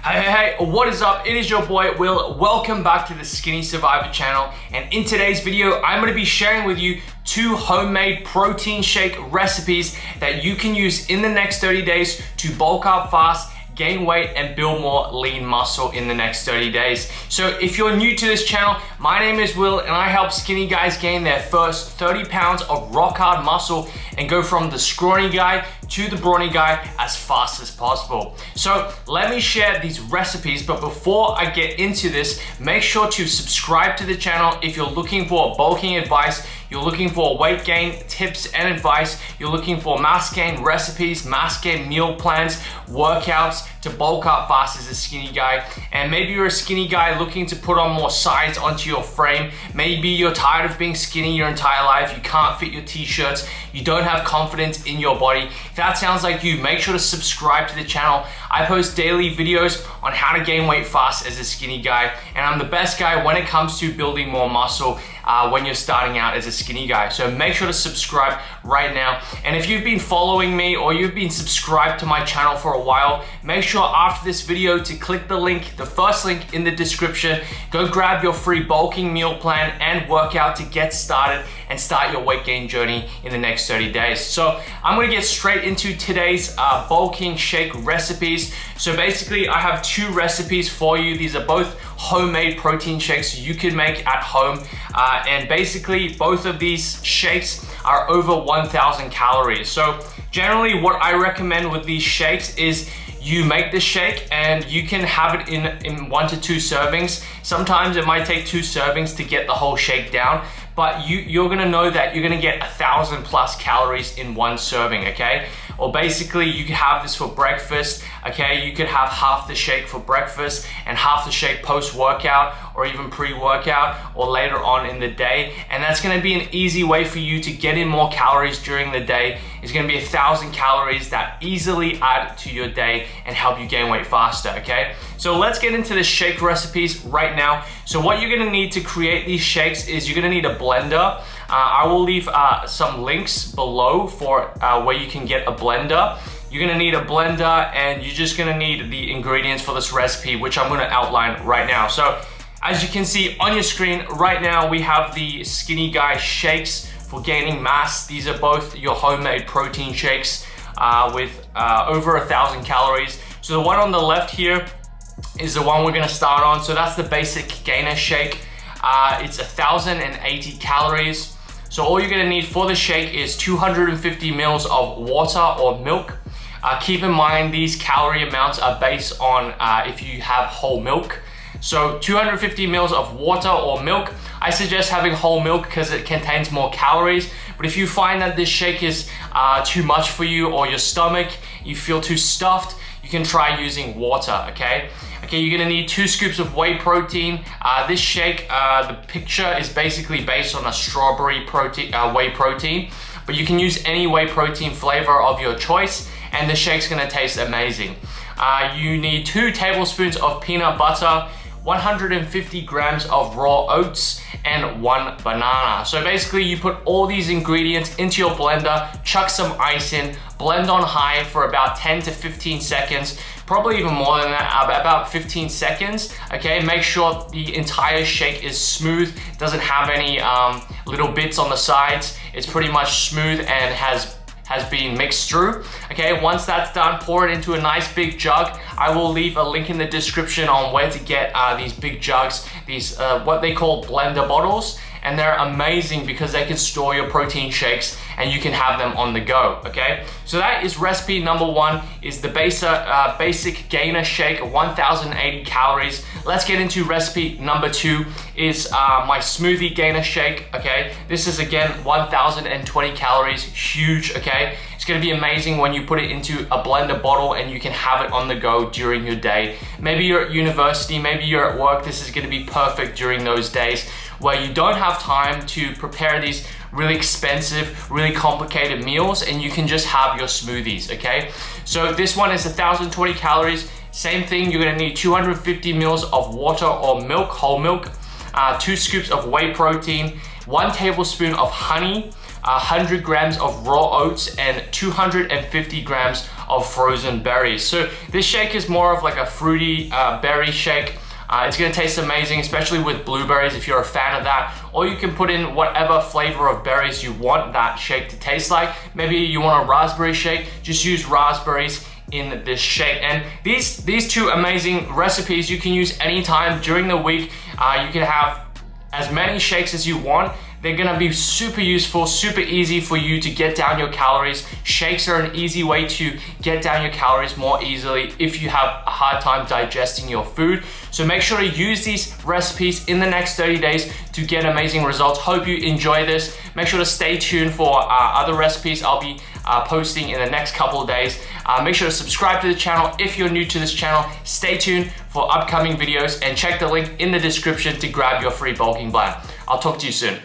Hey, what is up? It is your boy Will. Welcome back to the Skinny Survivor channel. And in today's video, I'm going to be sharing with you 2 homemade protein shake recipes that you can use in the next 30 days to bulk up fast, gain weight, and build more lean muscle in the next 30 days. So if you're new to this channel, my name is Will and I help skinny guys gain their first 30 pounds of rock hard muscle and go from the scrawny guy to the brawny guy as fast as possible. So let me share these recipes, but before I get into this, make sure to subscribe to the channel if you're looking for bulking advice, you're looking for weight gain tips and advice, you're looking for mass gain recipes, mass gain meal plans, workouts to bulk up fast as a skinny guy. And maybe you're a skinny guy looking to put on more size onto your frame. Maybe you're tired of being skinny your entire life, you can't fit your t-shirts, you don't have confidence in your body. If that sounds like you, make sure to subscribe to the channel. I post daily videos on how to gain weight fast as a skinny guy, and I'm the best guy when it comes to building more muscle when you're starting out as a skinny guy. So make sure to subscribe right now. And if you've been following me or you've been subscribed to my channel for a while, make sure after this video to click the link, the first link in the description. Go grab your free bulking meal plan and workout to get started and start your weight gain journey in the next 30 days. So I'm gonna get straight into today's bulking shake recipes. So basically I have 2 recipes for you. These are both homemade protein shakes you can make at home. And basically both of these shakes are over 1,000 calories. So generally what I recommend with these shakes is you make the shake and you can have it in 1 to 2 servings. Sometimes it might take 2 servings to get the whole shake down, but you're gonna know that you're gonna get 1,000 plus calories in 1 serving, okay? Or basically you could have this for breakfast, okay? You could have half the shake for breakfast and half the shake post-workout or even pre-workout or later on in the day. And that's gonna be an easy way for you to get in more calories during the day. It's gonna be 1,000 calories that easily add to your day and help you gain weight faster, okay? So let's get into the shake recipes right now. So what you're gonna need to create these shakes is you're gonna need a blender. I will leave some links below for where you can get a blender. You're gonna need a blender and you're just gonna need the ingredients for this recipe, which I'm gonna outline right now. So as you can see on your screen right now, we have the Skinny Guy shakes for gaining mass. These are both your homemade protein shakes with over 1,000 calories. So the one on the left here is the one we're gonna start on. So that's the basic gainer shake. It's 1,080 calories. So all you're gonna need for the shake is 250 mils of water or milk. Keep in mind these calorie amounts are based on if you have whole milk. So 250 mils of water or milk. I suggest having whole milk because it contains more calories. But if you find that this shake is too much for you or your stomach, you feel too stuffed, you can try using water, okay? Okay, you're gonna need 2 scoops of whey protein. This shake, the picture is basically based on a strawberry protein, whey protein, but you can use any whey protein flavor of your choice, and the shake's gonna taste amazing. You need 2 tablespoons of peanut butter, 150 grams of raw oats, and 1 banana. So basically you put all these ingredients into your blender, chuck some ice in, blend on high for about 10 to 15 seconds, probably even more than that, about 15 seconds, okay? Make sure the entire shake is smooth, doesn't have any little bits on the sides. It's pretty much smooth and has been mixed through. Okay, once that's done, pour it into a nice big jug. I will leave a link in the description on where to get these big jugs, these what they call blender bottles, and they're amazing because they can store your protein shakes and you can have them on the go, okay? So that is recipe number 1, is the basic gainer shake, 1,080 calories. Let's get into recipe number 2, is my smoothie gainer shake, okay? This is again 1,020 calories, huge, okay? It's gonna be amazing when you put it into a blender bottle and you can have it on the go during your day. Maybe you're at university, maybe you're at work, this is gonna be perfect during those days where you don't have time to prepare these really expensive, really complicated meals, and you can just have your smoothies, okay? So this one is 1,020 calories. Same thing, you're gonna need 250 mils of water or milk, whole milk, 2 scoops of whey protein, 1 tablespoon of honey, 100 grams of raw oats, and 250 grams of frozen berries. So this shake is more of like a fruity berry shake. It's gonna taste amazing, especially with blueberries if you're a fan of that. Or you can put in whatever flavor of berries you want that shake to taste like. Maybe you want a raspberry shake, just use raspberries in this shake. And these two amazing recipes you can use anytime during the week. You can have as many shakes as you want. They're gonna be super useful, super easy for you to get down your calories. Shakes are an easy way to get down your calories more easily if you have a hard time digesting your food. So make sure to use these recipes in the next 30 days to get amazing results. Hope you enjoy this. Make sure to stay tuned for other recipes I'll be posting in the next couple of days. Make sure to subscribe to the channel if you're new to this channel. Stay tuned for upcoming videos and check the link in the description to grab your free bulking plan. I'll talk to you soon.